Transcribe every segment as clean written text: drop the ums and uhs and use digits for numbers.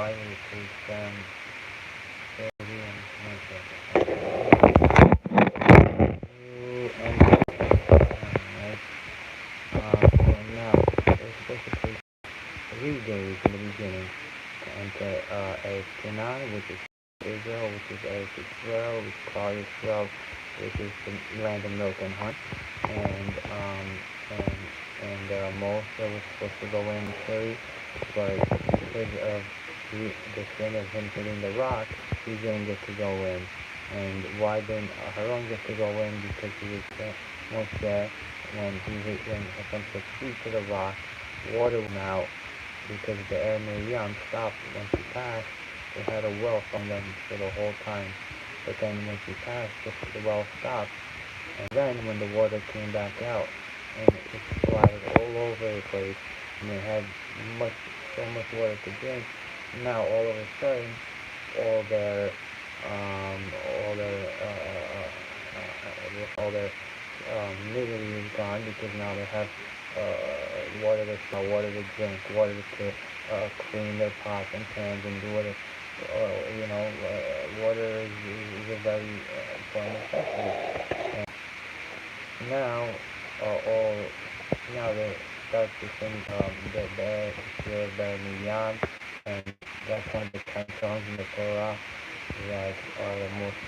finally takes them 30 and 20 and right? So now, it's supposed to take 3 days in the beginning to enter Eretz Canaan, which is Israel, which is Eretz Israel, which is called Israel, which is the land of milk and honey. And and Moshe was supposed to go in too, but because of the sin of him hitting the rock, he didn't get to go in. And why didn't Aaron get to go in? Because he was Moshe, when Hashem put feet to the rock, water went out because the air Miriam stopped when she passed. They had a well from them for the whole time. But then when she passed, the well stopped. And then when the water came back out, and it splattered all over the place, and they had so much water to drink, now all of a sudden, all their, all their, misery is gone because now they have water to smell, water to drink, water to clean their pots and pans and do whatever. Water is a very important necessity. And now, all now they start to sing the Miriam, and that's one of the 10 songs in the Torah that are the most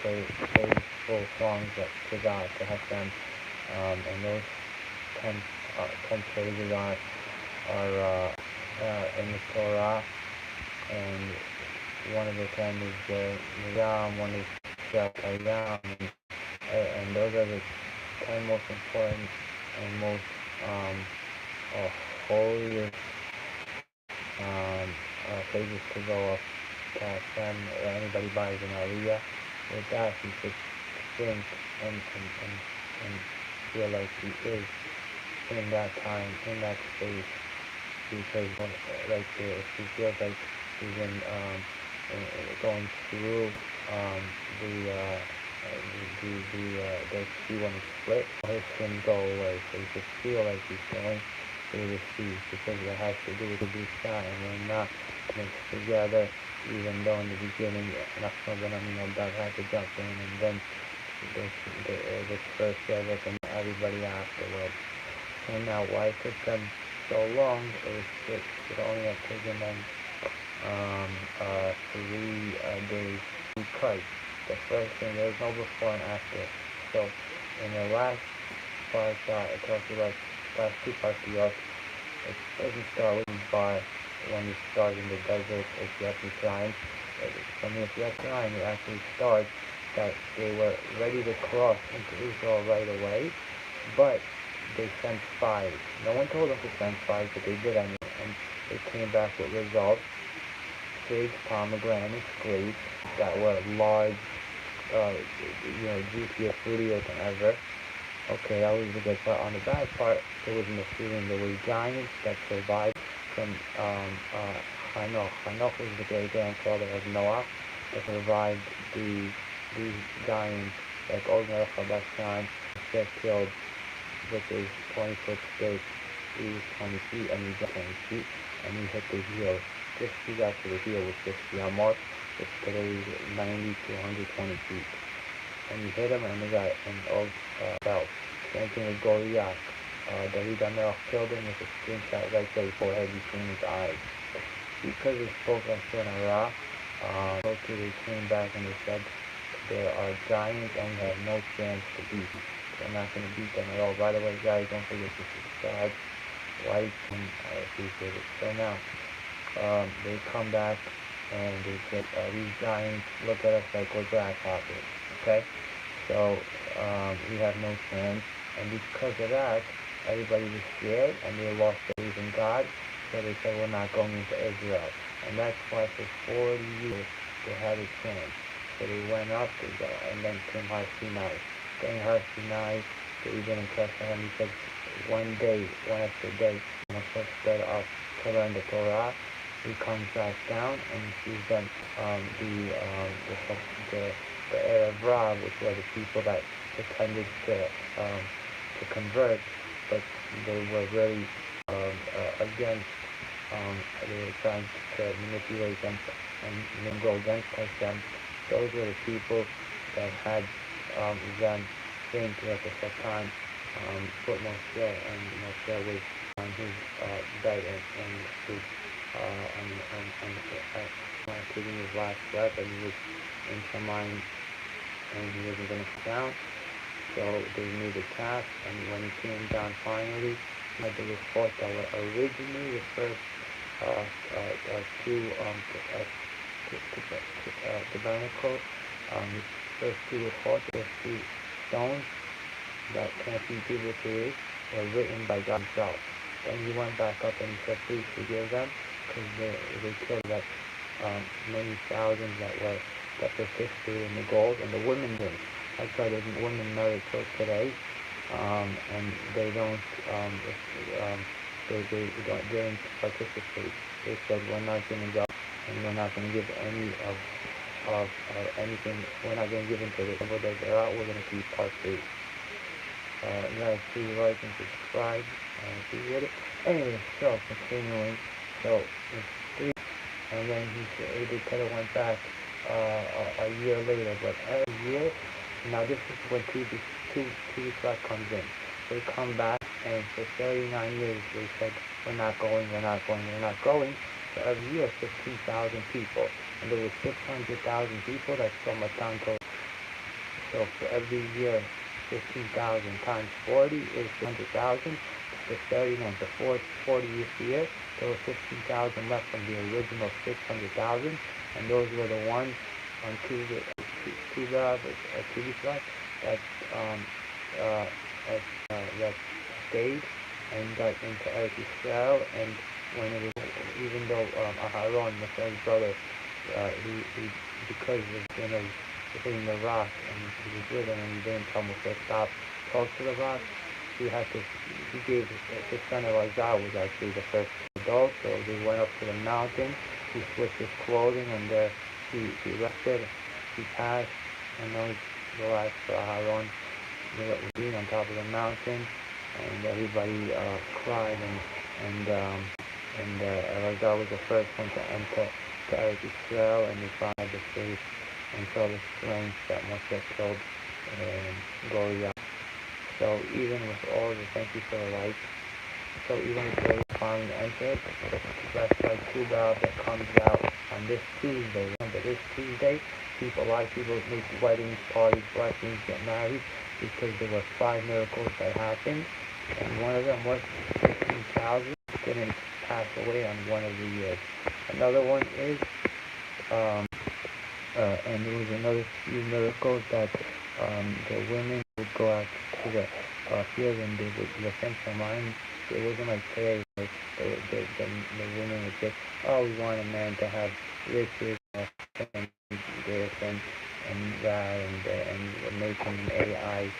praiseful songs to God, to Hashem. And those 10 praises are in the Torah, and one of the 10 is Miriam, one is Shakayam, and those are the 10 most important and most holiest places to go up to Hashem, or anybody buys an Aliyah. With that, he should think and feel like he is in that time, in that space, because if he feels like he's going through the sea when it's split, his skin go away, so you should feel like he's going through the sea, because it has to do with the B'Shah, and we're not mixed together, even though in the beginning, Nachman ben Aminadab had to jump in, and then this first service and everybody afterwards. And now, why it took them so long? It only have taken them 3 days, because the first thing, there's no before and after. So in the last part, it talks about last 2 parts of the ark. It doesn't start with bar when you start in the desert. If you have to try, from the time it actually starts that they were ready to cross into Israel right away, but they sent spies. No one told them to send spies, but they did anyway, and they came back with results. Figs, pomegranates, grapes that were large, juicier, fruitier than ever. Okay, that was the good part. On the bad part, there was misleading. There were giants that survived from Hanoch. Hanoch was the great grandfather of Noah that survived these giants like Og Melech HaBashan, get killed with his 20-foot stake. He was 20 feet and he got 20 feet and he hit the heel. Just he got to the heel with 50 Amot, which today is 90 to 120 feet. And he hit him and he got an old belt. Same thing with Goliath. David HaMelech killed him with a slingshot right to his forehead between his eyes. Because he spoke Lashon Hara, they came back and they said, there are giants and we have no chance to beat them. We're not going to beat them at all. By the way, guys, don't forget to subscribe, like, and I appreciate it. So now, they come back and they said, these giants look at us like we're grasshoppers, okay? So, we have no chance, and because of that, everybody was scared, and they lost faith in God, so they said, we're not going into Israel. And that's why for 40 years, they had a chance. So they went up, and then came Har Sinai. During Har Sinai, they even impressed him. He said, one extra day, Moshe spread out Torah and the Torah. He comes back down and sees them, the Erev Rav, which were the people that pretended to convert, but they were really against, they were trying to manipulate them and then go against them. Those were the people that had them think at the time put Moshe, and Moshe was on his bed and his taking his last breath, and he was in Shamayim, and he wasn't going to come down. So they made a calf, and when he came down finally, had the report that were originally the first two tabernacle, the first two reports, the two stones that connecting people to it were written by God himself. Then he went back up and he said, please forgive them, because they killed that many thousands that participated in the gold, and the women didn't. That's why the women marry till today, and they don't, they didn't participate. They said, we're not going to go, and we're not going to give any of anything. We're not going to give into the temple that they're out. We're going to keep part 3. You guys see, like and subscribe, see you later. Anyway, so continuing, so it's 3, and then they could have went back a year later, but every year, now this is when TV Flat comes in. They come back, and for 39 years they said, we're not going. So every year, 15,000 people, and there was 600,000 people. That's from a time to. So for every year, 15,000 times 40 is 100,000. The 39, the 40th year, there were 15,000 left from the original 600,000, and those were the ones on TV Flat that stayed and got into Eretz Yisrael. And when it was, even though Aharon, Moshe's brother, he because of hitting the rock, and he was with him, and he didn't tell Moshe stop, talk to the rock. He gave his son Elazar was actually the first adult, so they went up to the mountain. He switched his clothing, and there he rested. He passed, and that was the last Aharon being on top of the mountain, and everybody cried, and Elazar was the first one to enter to Eretz Yisrael, and they found the face and saw the strength that Moshe killed Goliath. So even with all the, thank you for the light. So even if they finally entered, that's like Kubal that comes out on this Tuesday. Remember, this Tuesday, a lot of people make weddings, parties, blessings, get married, because there were 5 miracles that happened, and one of them was 15,000 didn't pass away on one of the years. Another one is, and there was another few miracles that the women would go out to the field, and they would defend their mind. It wasn't like today, like the women would say, oh, we want a man to have riches and this and that, and we're making AI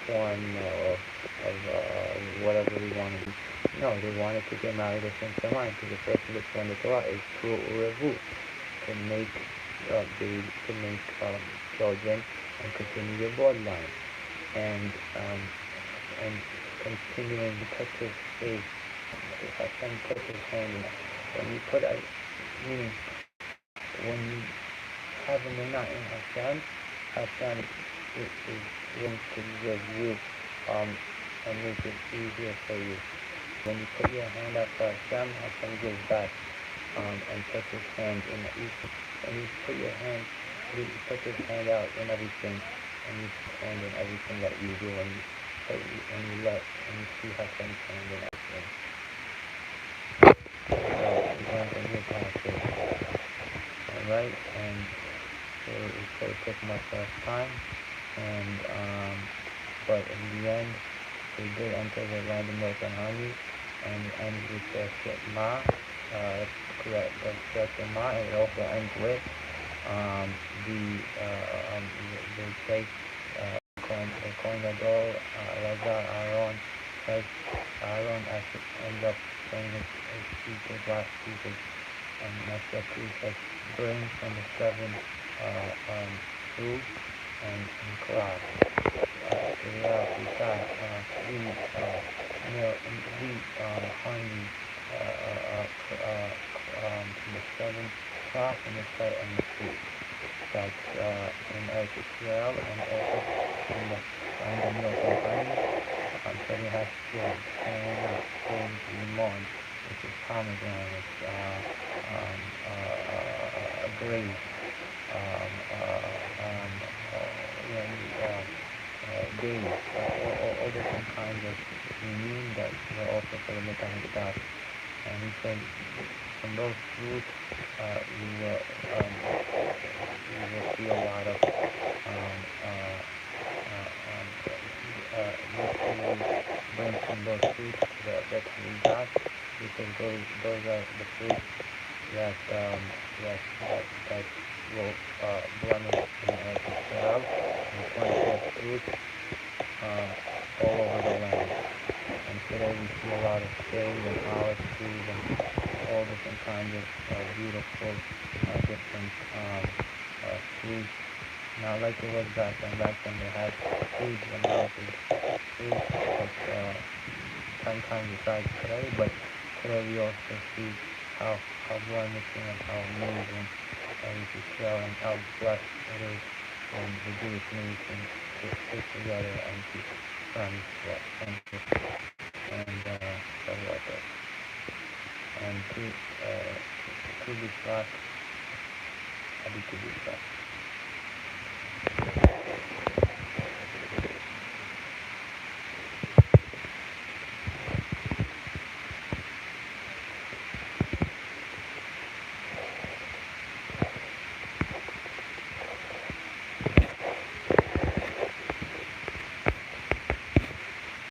form of whatever we want to do. No, they wanted to get married at the mind, because the first of the Torah is true revu, to make children and continue your bloodline, and continuing to touch his face. If Hashem puts his hand in, when you put a, meaning when you have a minah in Hashem is willing to give you and make it easier for you. When you put your hand out for Hashem gives back and puts his hand in the east. When you put your hand, he puts his hand out in everything, and you put his hand in everything that you do, and you see Hashem's hand in everything. So you want to hear passage. Alright, and so it could have taken much less time, and but in the end, they did enter the land of milk and honey, and ends with the Shema, the Shema, and it also ends with they say the Kohen Gadol, Elazar, Aaron, says Aaron actually ends up saying his speeches, last speeches, and that's what he says, bring from the 7 food and cloth. wheat, honey, from the seven crops and the fruit that's in Eretz Israel, and also in the milk and honey. So we have figs, limon, which is pomegranate, grapes, um, uh, um, dates, all different kinds of meat that were also for the Mekanic stuff. And he said from those fruits you will see a lot of literally bring from those fruits that we got, because those are the fruits that that will blemish in Israel, and plenty of fruits all over the land. And today we see a lot of shade and olive trees and all different kinds of beautiful different fruits. Not like it was back then. Back then they had huge amounts of fruits, like 10 times the size today. But today we also see how blemishing and how amazing Eretz Yisrael and how blessed it is when the Jewish nation sit together and keep friends and stuff like that. And to be back, I'll be to be back.